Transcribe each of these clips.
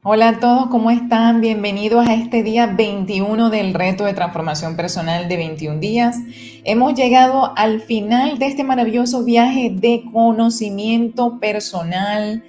Hola a todos, ¿cómo están? Bienvenidos a este día 21 del reto de transformación personal de 21 días. Hemos llegado al final de este maravilloso viaje de conocimiento personal,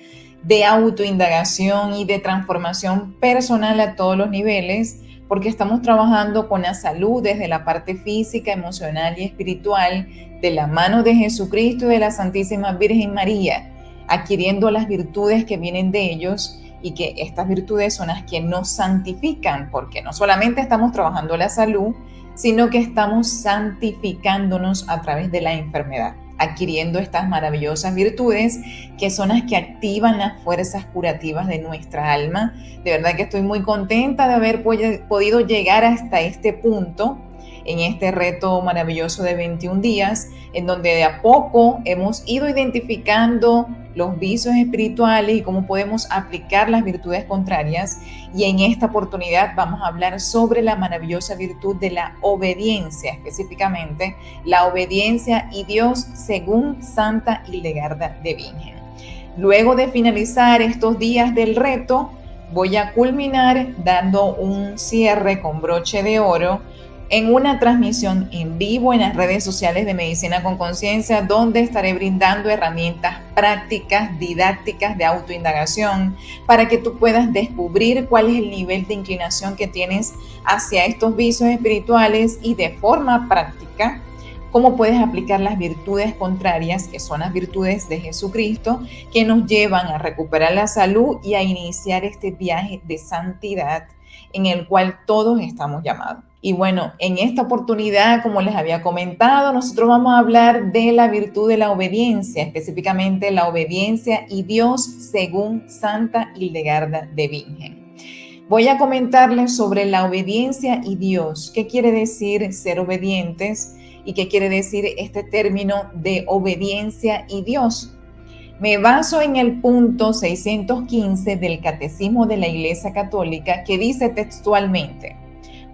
de autoindagación y de transformación personal a todos los niveles, porque estamos trabajando con la salud desde la parte física, emocional y espiritual, de la mano de Jesucristo y de la Santísima Virgen María, adquiriendo las virtudes que vienen de ellos, y que estas virtudes son las que nos santifican, porque no solamente estamos trabajando la salud, sino que estamos santificándonos a través de la enfermedad, adquiriendo estas maravillosas virtudes que son las que activan las fuerzas curativas de nuestra alma. De verdad que estoy muy contenta de haber podido llegar hasta este punto en este reto maravilloso de 21 días, en donde de a poco hemos ido identificando los vicios espirituales y cómo podemos aplicar las virtudes contrarias. Y en esta oportunidad vamos a hablar sobre la maravillosa virtud de la obediencia, específicamente la obediencia y Dios según Santa Hildegarda de Bingen. Luego de finalizar estos días del reto, voy a culminar dando un cierre con broche de oro en una transmisión en vivo en las redes sociales de Medicina con Conciencia, donde estaré brindando herramientas prácticas, didácticas de autoindagación para que tú puedas descubrir cuál es el nivel de inclinación que tienes hacia estos vicios espirituales y de forma práctica cómo puedes aplicar las virtudes contrarias, que son las virtudes de Jesucristo, que nos llevan a recuperar la salud y a iniciar este viaje de santidad en el cual todos estamos llamados. Y bueno, en esta oportunidad, como les había comentado, nosotros vamos a hablar de la virtud de la obediencia, específicamente la obediencia y Dios según Santa Hildegarda de Bingen. Voy a comentarles sobre la obediencia y Dios. ¿Qué quiere decir ser obedientes? ¿Y qué quiere decir este término de obediencia y Dios? Me baso en el punto 615 del Catecismo de la Iglesia Católica, que dice textualmente: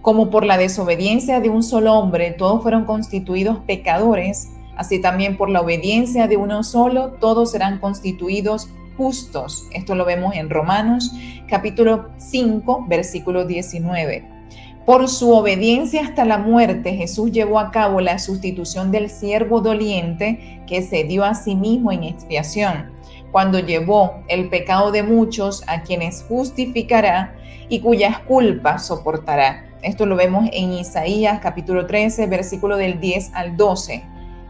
como por la desobediencia de un solo hombre todos fueron constituidos pecadores, así también por la obediencia de uno solo todos serán constituidos justos. Esto lo vemos en Romanos capítulo 5, versículo 19. Por su obediencia hasta la muerte, Jesús llevó a cabo la sustitución del siervo doliente que se dio a sí mismo en expiación, cuando llevó el pecado de muchos, a quienes justificará y cuyas culpas soportará. Esto lo vemos en Isaías capítulo 13, versículo del 10 al 12.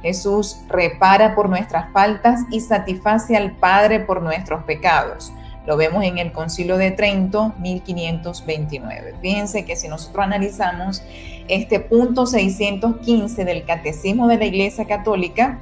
Jesús repara por nuestras faltas y satisface al Padre por nuestros pecados. Lo vemos en el Concilio de Trento, 1529. Fíjense que si nosotros analizamos este punto 615 del Catecismo de la Iglesia Católica,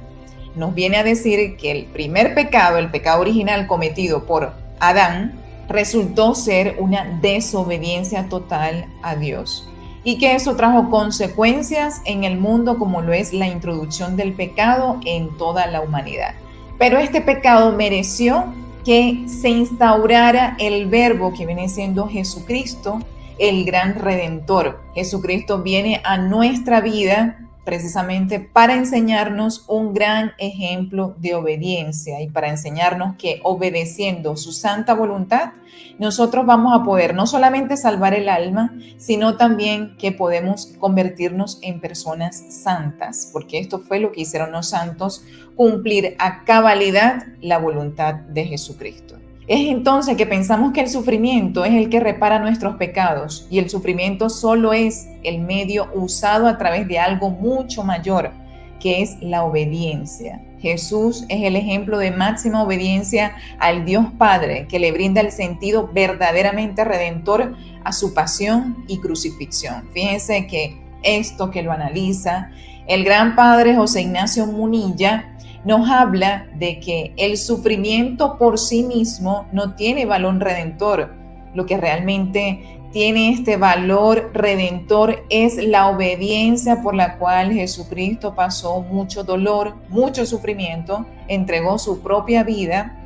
nos viene a decir que el primer pecado, el pecado original cometido por Adán, resultó ser una desobediencia total a Dios, y que eso trajo consecuencias en el mundo, como lo es la introducción del pecado en toda la humanidad. Pero este pecado mereció que se instaurara el verbo que viene siendo Jesucristo, el gran redentor. Jesucristo viene a nuestra vida precisamente para enseñarnos un gran ejemplo de obediencia y para enseñarnos que obedeciendo su santa voluntad, nosotros vamos a poder no solamente salvar el alma, sino también que podemos convertirnos en personas santas, porque esto fue lo que hicieron los santos, cumplir a cabalidad la voluntad de Jesucristo. Es entonces que pensamos que el sufrimiento es el que repara nuestros pecados, y el sufrimiento solo es el medio usado a través de algo mucho mayor, que es la obediencia. Jesús es el ejemplo de máxima obediencia al Dios Padre, que le brinda el sentido verdaderamente redentor a su pasión y crucifixión. Fíjense que esto que lo analiza el gran padre José Ignacio Munilla nos habla de que el sufrimiento por sí mismo no tiene valor redentor. Lo que realmente tiene este valor redentor es la obediencia por la cual Jesucristo pasó mucho dolor, mucho sufrimiento, entregó su propia vida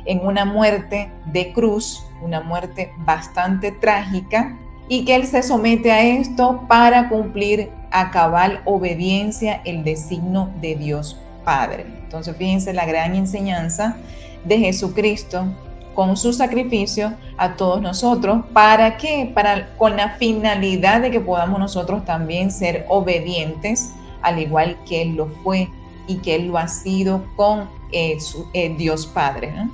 en una muerte de cruz, una muerte bastante trágica, y que Él se somete a esto para cumplir a cabal obediencia el designio de Dios Padre. Entonces fíjense la gran enseñanza de Jesucristo con su sacrificio a todos nosotros. ¿Para qué? Con la finalidad de que podamos nosotros también ser obedientes, al igual que Él lo fue y que Él lo ha sido con Dios Padre, ¿no?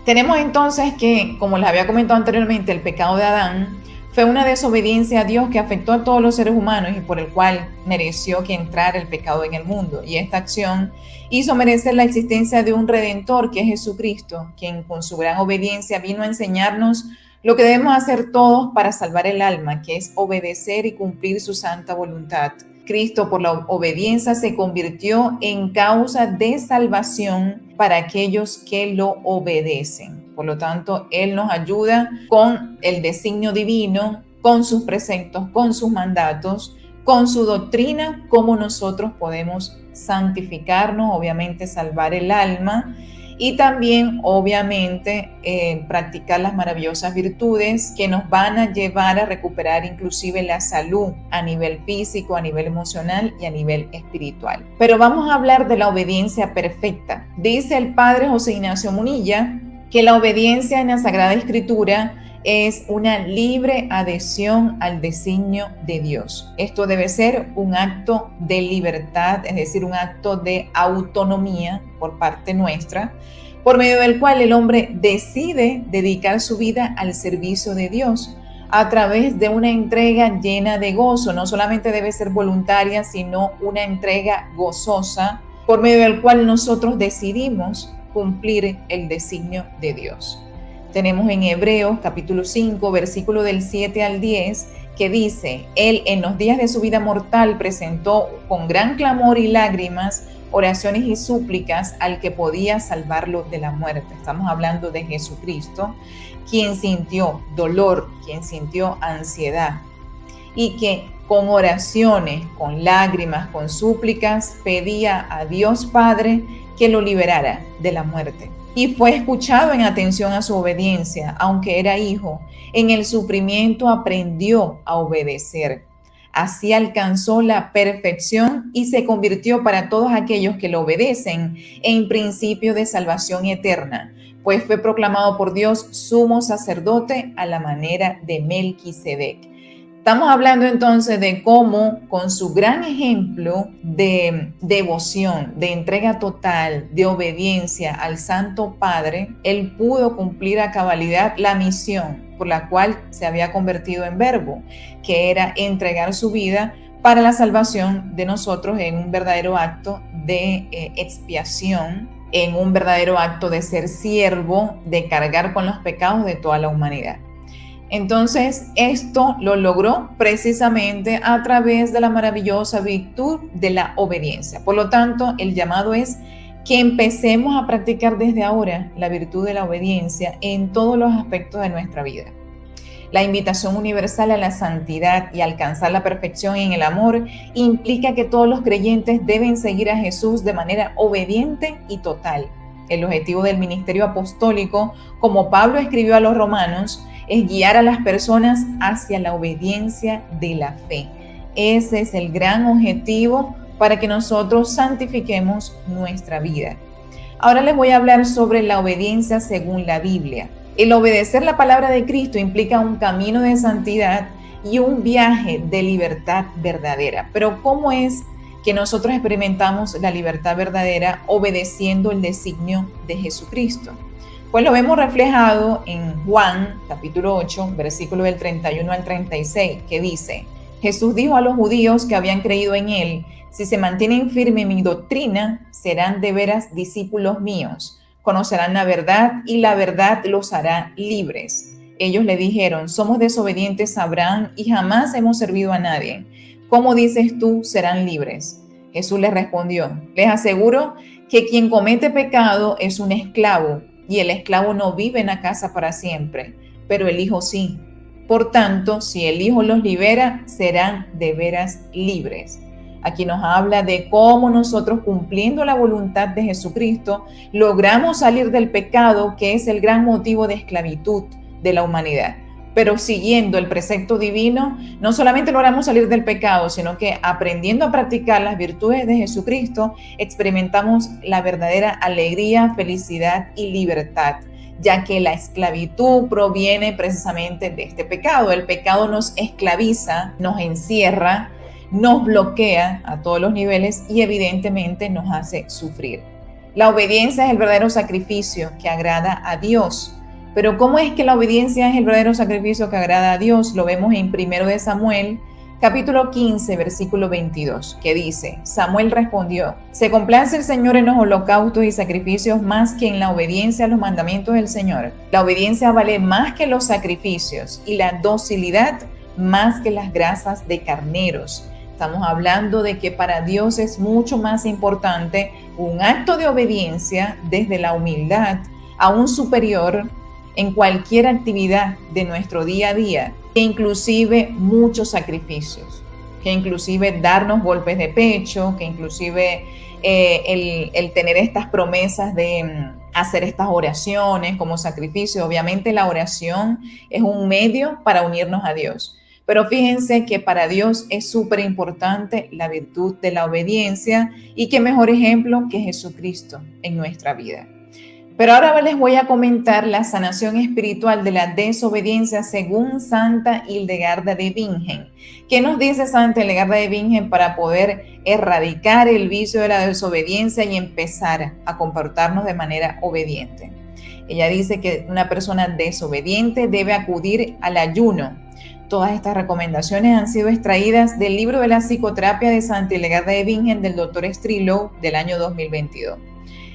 Tenemos entonces que, como les había comentado anteriormente, el pecado de Adán fue una desobediencia a Dios que afectó a todos los seres humanos y por el cual mereció que entrara el pecado en el mundo. Y esta acción hizo merecer la existencia de un Redentor, que es Jesucristo, quien con su gran obediencia vino a enseñarnos lo que debemos hacer todos para salvar el alma, que es obedecer y cumplir su santa voluntad. Cristo, por la obediencia, se convirtió en causa de salvación para aquellos que lo obedecen. Por lo tanto, Él nos ayuda con el designio divino, con sus preceptos, con sus mandatos, con su doctrina, cómo nosotros podemos santificarnos, obviamente salvar el alma, y también, obviamente, practicar las maravillosas virtudes que nos van a llevar a recuperar inclusive la salud a nivel físico, a nivel emocional y a nivel espiritual. Pero vamos a hablar de la obediencia perfecta. Dice el padre José Ignacio Munilla que la obediencia en la Sagrada Escritura es una libre adhesión al designio de Dios. Esto debe ser un acto de libertad, es decir, un acto de autonomía por parte nuestra, por medio del cual el hombre decide dedicar su vida al servicio de Dios a través de una entrega llena de gozo. No solamente debe ser voluntaria, sino una entrega gozosa, por medio del cual nosotros decidimos cumplir el designio de Dios. Tenemos en Hebreos capítulo 5, versículo del 7 al 10, que dice: Él en los días de su vida mortal presentó con gran clamor y lágrimas oraciones y súplicas al que podía salvarlo de la muerte. Estamos hablando de Jesucristo, quien sintió dolor, quien sintió ansiedad y que con oraciones, con lágrimas, con súplicas pedía a Dios Padre que lo liberara de la muerte. Y fue escuchado en atención a su obediencia, aunque era hijo. En el sufrimiento aprendió a obedecer. Así alcanzó la perfección y se convirtió para todos aquellos que lo obedecen en principio de salvación eterna, pues fue proclamado por Dios sumo sacerdote a la manera de Melquisedec. Estamos hablando entonces de cómo, con su gran ejemplo de devoción, de entrega total, de obediencia al Santo Padre, Él pudo cumplir a cabalidad la misión por la cual se había convertido en Verbo, que era entregar su vida para la salvación de nosotros en un verdadero acto de expiación, en un verdadero acto de ser siervo, de cargar con los pecados de toda la humanidad. Entonces, esto lo logró precisamente a través de la maravillosa virtud de la obediencia. Por lo tanto, el llamado es que empecemos a practicar desde ahora la virtud de la obediencia en todos los aspectos de nuestra vida. La invitación universal a la santidad y alcanzar la perfección en el amor implica que todos los creyentes deben seguir a Jesús de manera obediente y total. El objetivo del ministerio apostólico, como Pablo escribió a los romanos, es guiar a las personas hacia la obediencia de la fe. Ese es el gran objetivo para que nosotros santifiquemos nuestra vida. Ahora les voy a hablar sobre la obediencia según la Biblia. El obedecer la palabra de Cristo implica un camino de santidad y un viaje de libertad verdadera. Pero ¿cómo es que nosotros experimentamos la libertad verdadera obedeciendo el designio de Jesucristo? Pues lo vemos reflejado en Juan, capítulo 8, versículo del 31 al 36, que dice: Jesús dijo a los judíos que habían creído en él: si se mantienen firme en mi doctrina, serán de veras discípulos míos. Conocerán la verdad y la verdad los hará libres. Ellos le dijeron: somos desobedientes a Abraham y jamás hemos servido a nadie. ¿Cómo dices tú serán libres? Jesús les respondió: les aseguro que quien comete pecado es un esclavo, y el esclavo no vive en la casa para siempre, pero el Hijo sí. Por tanto, si el Hijo los libera, serán de veras libres. Aquí nos habla de cómo nosotros, cumpliendo la voluntad de Jesucristo, logramos salir del pecado, que es el gran motivo de esclavitud de la humanidad. Pero siguiendo el precepto divino, no solamente logramos salir del pecado, sino que aprendiendo a practicar las virtudes de Jesucristo, experimentamos la verdadera alegría, felicidad y libertad, ya que la esclavitud proviene precisamente de este pecado. El pecado nos esclaviza, nos encierra, nos bloquea a todos los niveles y evidentemente nos hace sufrir. La obediencia es el verdadero sacrificio que agrada a Dios. Pero ¿cómo es que la obediencia es el verdadero sacrificio que agrada a Dios? Lo vemos en 1 de Samuel, capítulo 15, versículo 22, que dice: Samuel respondió: ¿Se complace el Señor en los holocaustos y sacrificios más que en la obediencia a los mandamientos del Señor? La obediencia vale más que los sacrificios y la docilidad más que las grasas de carneros. Estamos hablando de que para Dios es mucho más importante un acto de obediencia desde la humildad a un superior en cualquier actividad de nuestro día a día, que inclusive muchos sacrificios, que inclusive darnos golpes de pecho, que inclusive el tener estas promesas de hacer estas oraciones como sacrificio. Obviamente la oración es un medio para unirnos a Dios. Pero fíjense que para Dios es súper importante la virtud de la obediencia, y qué mejor ejemplo que Jesucristo en nuestra vida. Pero ahora les voy a comentar la sanación espiritual de la desobediencia según Santa Hildegarda de Bingen. ¿Qué nos dice Santa Hildegarda de Bingen para poder erradicar el vicio de la desobediencia y empezar a comportarnos de manera obediente? Ella dice que una persona desobediente debe acudir al ayuno. Todas estas recomendaciones han sido extraídas del libro de la psicoterapia de Santa Hildegarda de Bingen del Dr. Strillo del año 2022.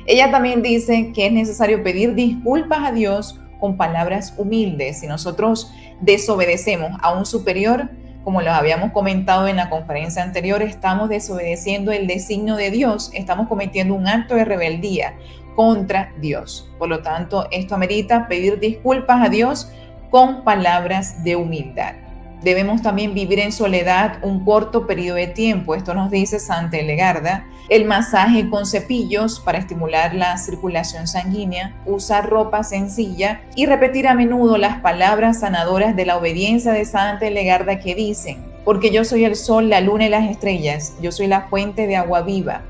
Ella también dice que es necesario pedir disculpas a Dios con palabras humildes. Si nosotros desobedecemos a un superior, como lo habíamos comentado en la conferencia anterior, estamos desobedeciendo el designio de Dios, estamos cometiendo un acto de rebeldía contra Dios. Por lo tanto, esto amerita pedir disculpas a Dios con palabras de humildad. Debemos también vivir en soledad un corto periodo de tiempo. Esto nos dice Santa Hildegarda. El masaje con cepillos para estimular la circulación sanguínea, usar ropa sencilla y repetir a menudo las palabras sanadoras de la obediencia de Santa Hildegarda que dicen: porque yo soy el sol, la luna y las estrellas, yo soy la fuente de agua viva,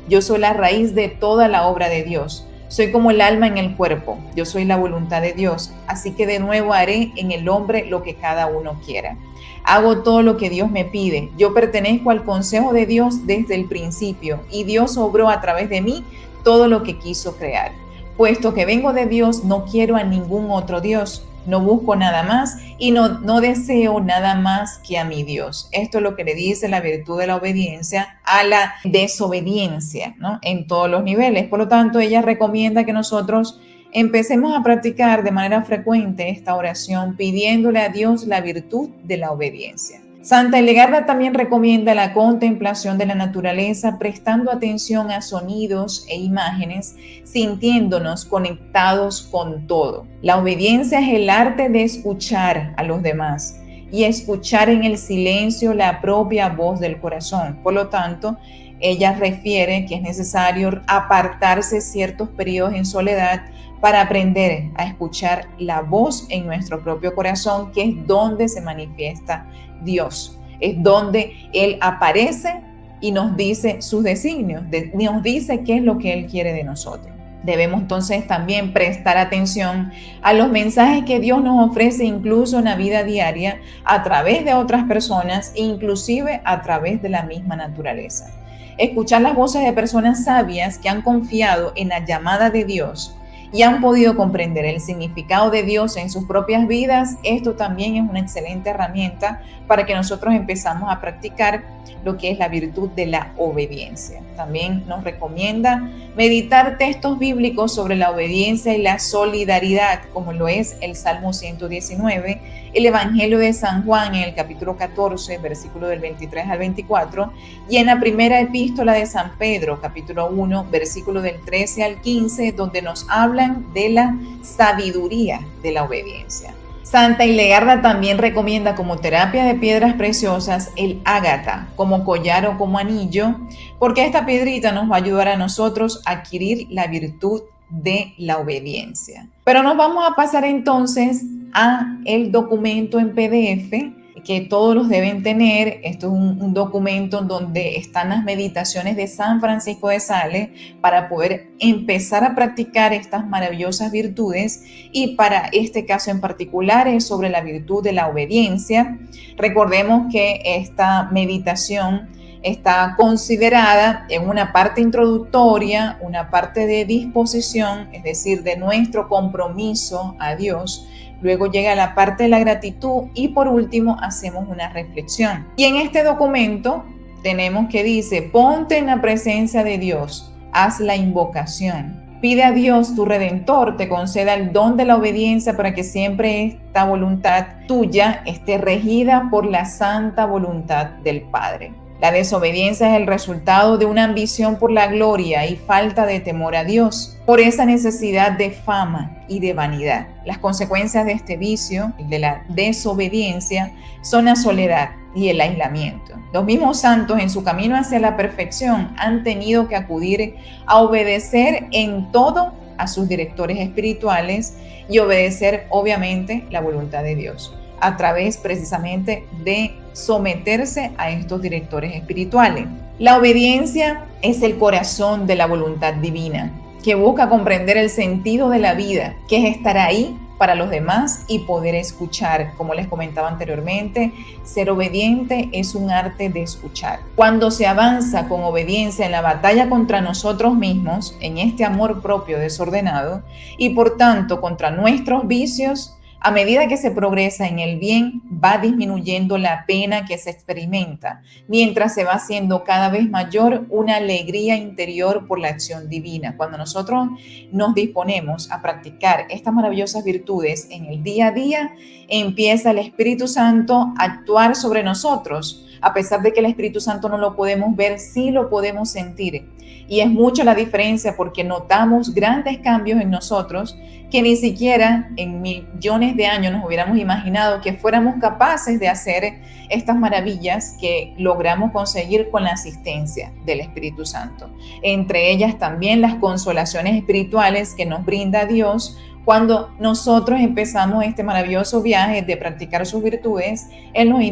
yo soy la raíz de toda la obra de Dios. Soy como el alma en el cuerpo, yo soy la voluntad de Dios, así que de nuevo haré en el hombre lo que cada uno quiera. Hago todo lo que Dios me pide, yo pertenezco al consejo de Dios desde el principio y Dios obró a través de mí todo lo que quiso crear. Puesto que vengo de Dios, no quiero a ningún otro Dios, no busco nada más y no deseo nada más que a mi Dios. Esto es lo que le dice la virtud de la obediencia a la desobediencia, ¿no? En todos los niveles. Por lo tanto, ella recomienda que nosotros empecemos a practicar de manera frecuente esta oración pidiéndole a Dios la virtud de la obediencia. Santa Hildegarda también recomienda la contemplación de la naturaleza, prestando atención a sonidos e imágenes, sintiéndonos conectados con todo. La obediencia es el arte de escuchar a los demás y escuchar en el silencio la propia voz del corazón. Por lo tanto, ella refiere que es necesario apartarse ciertos periodos en soledad para aprender a escuchar la voz en nuestro propio corazón, que es donde se manifiesta Dios, es donde Él aparece y nos dice sus designios, nos dice qué es lo que Él quiere de nosotros. Debemos entonces también prestar atención a los mensajes que Dios nos ofrece incluso en la vida diaria a través de otras personas, inclusive a través de la misma naturaleza. Escuchar las voces de personas sabias que han confiado en la llamada de Dios y han podido comprender el significado de Dios en sus propias vidas, esto también es una excelente herramienta para que nosotros empezamos a practicar lo que es la virtud de la obediencia. También nos recomienda meditar textos bíblicos sobre la obediencia y la solidaridad, como lo es el Salmo 119, el Evangelio de San Juan en el capítulo 14, versículo del 23 al 24, y en la primera epístola de San Pedro, capítulo 1, versículo del 13 al 15, donde nos hablan de la sabiduría de la obediencia. Santa Hildegarda también recomienda como terapia de piedras preciosas el ágata, como collar o como anillo, porque esta piedrita nos va a ayudar a nosotros a adquirir la virtud de la obediencia. Pero nos vamos a pasar entonces a el documento en PDF que todos los deben tener. Esto es un documento donde están las meditaciones de San Francisco de Sales para poder empezar a practicar estas maravillosas virtudes, y para este caso en particular es sobre la virtud de la obediencia. Recordemos que esta meditación está considerada en una parte introductoria, una parte de disposición, es decir, de nuestro compromiso a Dios. Luego llega la parte de la gratitud y por último hacemos una reflexión. Y en este documento tenemos que dice: ponte en la presencia de Dios, haz la invocación. Pide a Dios, tu Redentor, te conceda el don de la obediencia para que siempre esta voluntad tuya esté regida por la santa voluntad del Padre. La desobediencia es el resultado de una ambición por la gloria y falta de temor a Dios, por esa necesidad de fama y de vanidad. Las consecuencias de este vicio, de la desobediencia, son la soledad y el aislamiento. Los mismos santos en su camino hacia la perfección han tenido que acudir a obedecer en todo a sus directores espirituales y obedecer obviamente la voluntad de Dios, a través precisamente de someterse a estos directores espirituales. La obediencia es el corazón de la voluntad divina, que busca comprender el sentido de la vida, que es estar ahí para los demás y poder escuchar. Como les comentaba anteriormente, ser obediente es un arte de escuchar. Cuando se avanza con obediencia en la batalla contra nosotros mismos, en este amor propio desordenado, y por tanto contra nuestros vicios, a medida que se progresa en el bien, va disminuyendo la pena que se experimenta, mientras se va haciendo cada vez mayor una alegría interior por la acción divina. Cuando nosotros nos disponemos a practicar estas maravillosas virtudes en el día a día, empieza el Espíritu Santo a actuar sobre nosotros. A pesar de que el Espíritu Santo no lo podemos ver, sí lo podemos sentir. Y es mucho la diferencia, porque notamos grandes cambios en nosotros que ni siquiera en millones de años nos hubiéramos imaginado que fuéramos capaces de hacer estas maravillas que logramos conseguir con la asistencia del Espíritu Santo. Entre ellas también las consolaciones espirituales que nos brinda Dios cuando nosotros empezamos este maravilloso viaje de practicar sus virtudes. Él nos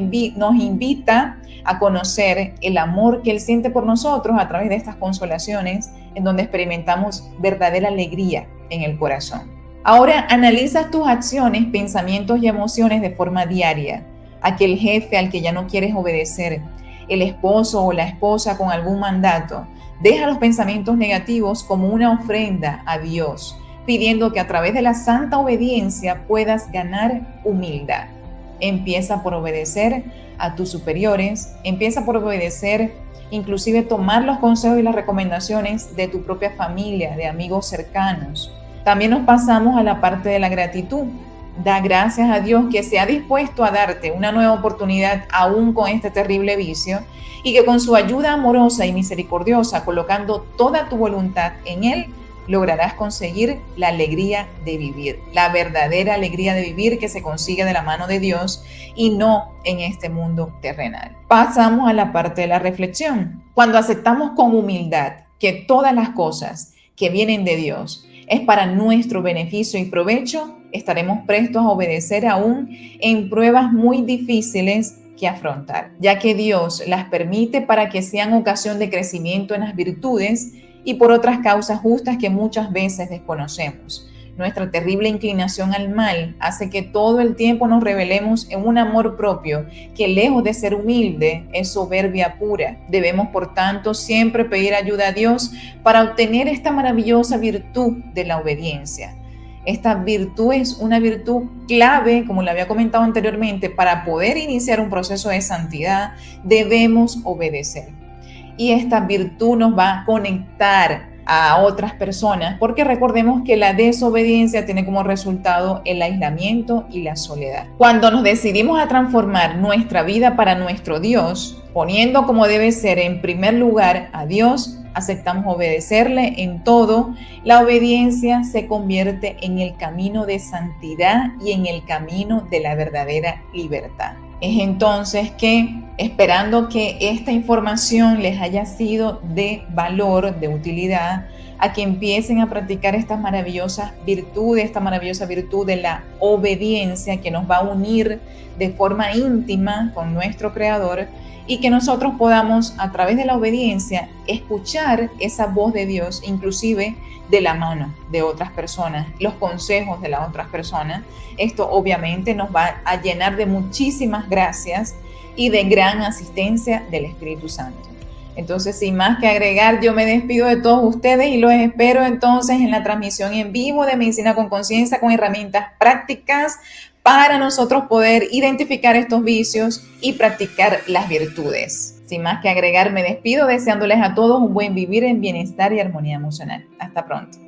invita a conocer el amor que Él siente por nosotros a través de estas consolaciones, en donde experimentamos verdadera alegría en el corazón. Ahora analiza tus acciones, pensamientos y emociones de forma diaria. Aquel jefe al que ya no quieres obedecer, el esposo o la esposa con algún mandato. Deja los pensamientos negativos como una ofrenda a Dios, pidiendo que a través de la santa obediencia puedas ganar humildad. Empieza por obedecer a tus superiores, empieza por obedecer, inclusive tomar los consejos y las recomendaciones de tu propia familia, de amigos cercanos. También nos pasamos a la parte de la gratitud. Da gracias a Dios que se ha dispuesto a darte una nueva oportunidad aún con este terrible vicio, y que con su ayuda amorosa y misericordiosa, colocando toda tu voluntad en Él, lograrás conseguir la alegría de vivir, la verdadera alegría de vivir que se consigue de la mano de Dios y no en este mundo terrenal. Pasamos a la parte de la reflexión. Cuando aceptamos con humildad que todas las cosas que vienen de Dios es para nuestro beneficio y provecho, estaremos prestos a obedecer aún en pruebas muy difíciles que afrontar, ya que Dios las permite para que sean ocasión de crecimiento en las virtudes y por otras causas justas que muchas veces desconocemos. Nuestra terrible inclinación al mal hace que todo el tiempo nos rebelemos en un amor propio que, lejos de ser humilde, es soberbia pura. Debemos, por tanto, siempre pedir ayuda a Dios para obtener esta maravillosa virtud de la obediencia. Esta virtud es una virtud clave, como le había comentado anteriormente. Para poder iniciar un proceso de santidad, debemos obedecer. Y esta virtud nos va a conectar a otras personas, porque recordemos que la desobediencia tiene como resultado el aislamiento y la soledad. Cuando nos decidimos a transformar nuestra vida para nuestro Dios, poniendo como debe ser en primer lugar a Dios, aceptamos obedecerle en todo, la obediencia se convierte en el camino de santidad y en el camino de la verdadera libertad. Es entonces que, esperando que esta información les haya sido de valor, de utilidad, a que empiecen a practicar estas maravillosas virtudes, esta maravillosa virtud de la obediencia que nos va a unir de forma íntima con nuestro Creador, y que nosotros podamos, a través de la obediencia, escuchar esa voz de Dios, inclusive de la mano de otras personas, los consejos de las otras personas. Esto obviamente nos va a llenar de muchísimas gracias y de gran asistencia del Espíritu Santo. Entonces, sin más que agregar, yo me despido de todos ustedes y los espero entonces en la transmisión en vivo de Medicina con Conciencia, con herramientas prácticas para nosotros poder identificar estos vicios y practicar las virtudes. Sin más que agregar, me despido deseándoles a todos un buen vivir en bienestar y armonía emocional. Hasta pronto.